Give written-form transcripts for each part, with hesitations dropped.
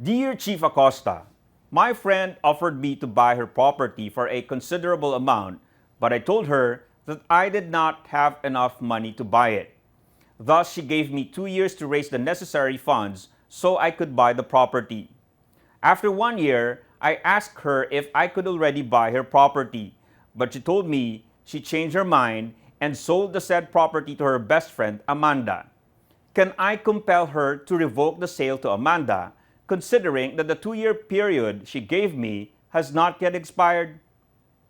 Dear Chief Acosta, my friend offered me to buy her property for a considerable amount, but I told her that I did not have enough money to buy it. Thus, she gave me 2 years to raise the necessary funds so I could buy the property. After 1 year, I asked her if I could already buy her property, but she told me she changed her mind and sold the said property to her best friend, Amanda. Can I compel her to revoke the sale to Amanda, considering that the 2 year period she gave me has not yet expired?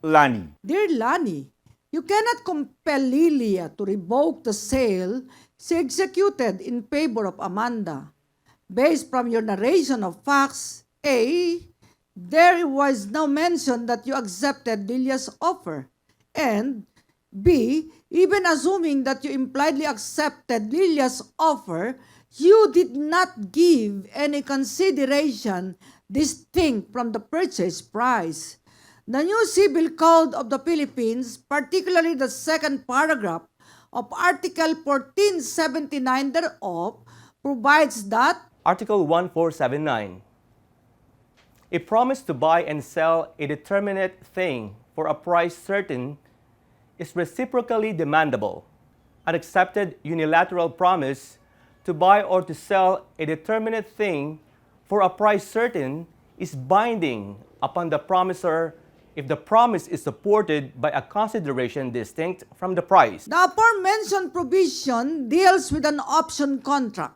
Lanie. Dear Lanie, you cannot compel Lilia to revoke the sale she executed in favor of Amanda. Based from your narration of facts, A, there was no mention that you accepted Lilia's offer, and B, even assuming that you impliedly accepted Lilia's offer, you did not give any consideration distinct from the purchase price. The new Civil Code of the Philippines, particularly the second paragraph of Article 1479 thereof, provides that Article 1479. A promise to buy and sell a determinate thing for a price certain is reciprocally demandable. An accepted unilateral promise to buy or to sell a determinate thing for a price certain is binding upon the promisor if the promise is supported by a consideration distinct from the price. the aforementioned provision deals with an option contract.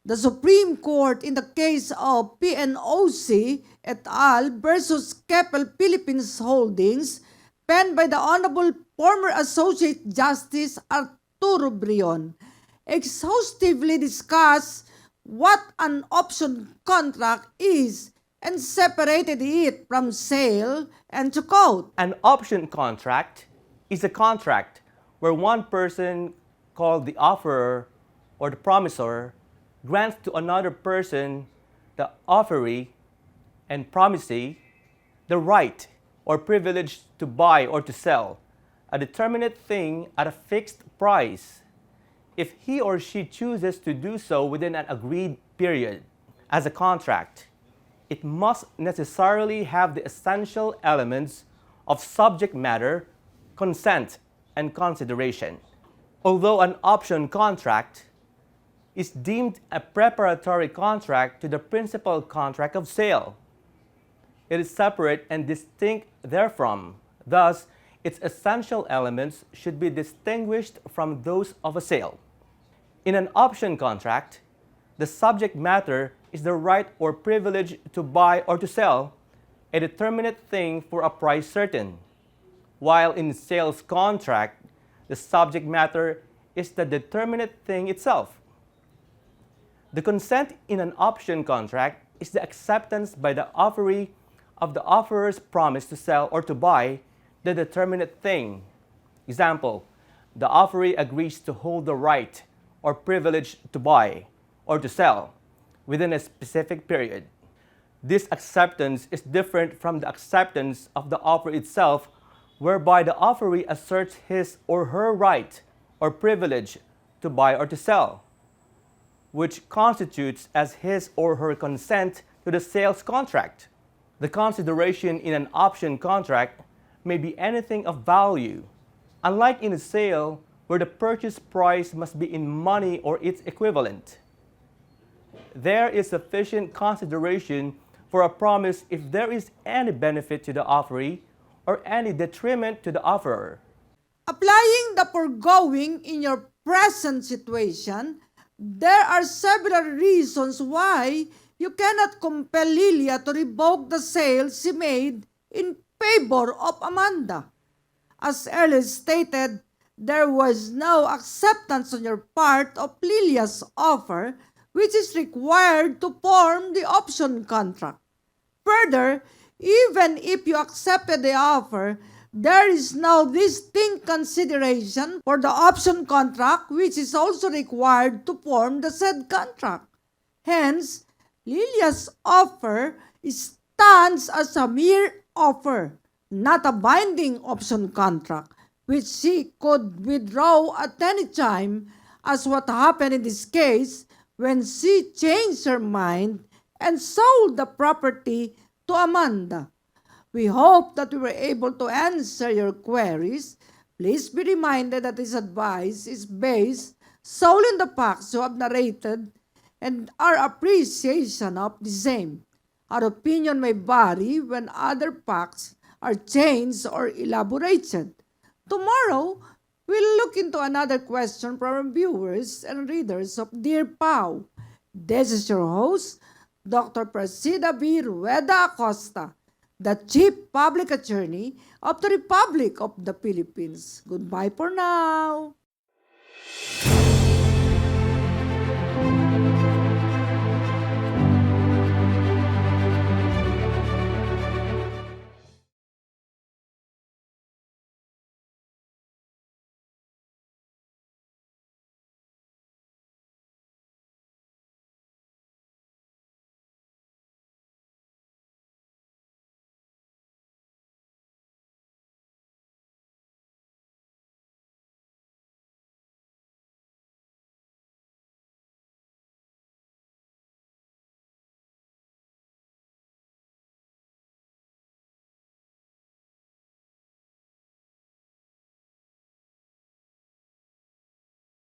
The Supreme Court in the case of PNOC et al. Versus Keppel Philippines Holdings, penned by the Honorable former Associate Justice Arturo Brion, exhaustively discussed what an option contract is and separated it from sale and to quote, An option contract is a contract where one person, called the offerer or the promisor, grants to another person, the offeree and promisee, the right or privilege to buy or to sell a determinate thing at a fixed price if he or she chooses to do so within an agreed period. As a contract, it must necessarily have the essential elements of subject matter, consent, and consideration. Although an option contract is deemed a preparatory contract to the principal contract of sale, it is separate and distinct therefrom. Thus, its essential elements should be distinguished from those of a sale. In an option contract, the subject matter is the right or privilege to buy or to sell a determinate thing for a price certain, while in sales contract, the subject matter is the determinate thing itself. The consent in an option contract is the acceptance by the offeree of the offerer's promise to sell or to buy the determinate thing. Example, the offeree agrees to hold the right or privilege to buy or to sell within a specific period. This acceptance is different from the acceptance of the offer itself, whereby the offeree asserts his or her right or privilege to buy or to sell, which constitutes as his or her consent to the sales contract. The consideration in an option contract may be anything of value, unlike in a sale where the purchase price must be in money or its equivalent. There is sufficient consideration for a promise if there is any benefit to the offeree or any detriment to the offerer. applying the foregoing in your present situation, there are several reasons why you cannot compel Lilia to revoke the sale she made in favor of Amanda. As earlier stated, there was no acceptance on your part of Lilia's offer, which is required to form the option contract. Further, even if you accepted the offer, there is no distinct consideration for the option contract, which is also required to form the said contract. Hence, Lilia's offer stands as a mere offer, not a binding option contract, which she could withdraw at any time, as what happened in this case when she changed her mind and sold the property to Amanda. We hope that we were able to answer your queries. Please be reminded that this advice is based solely on the facts you have narrated and our appreciation of the same. Our opinion may vary when other facts are changed or elaborated. Tomorrow, we'll look into another question from our viewers and readers of Dear PAO. This is your host, Dr. Presida B. Rueda Acosta, the Chief Public Attorney of the Republic of the Philippines. Goodbye for now.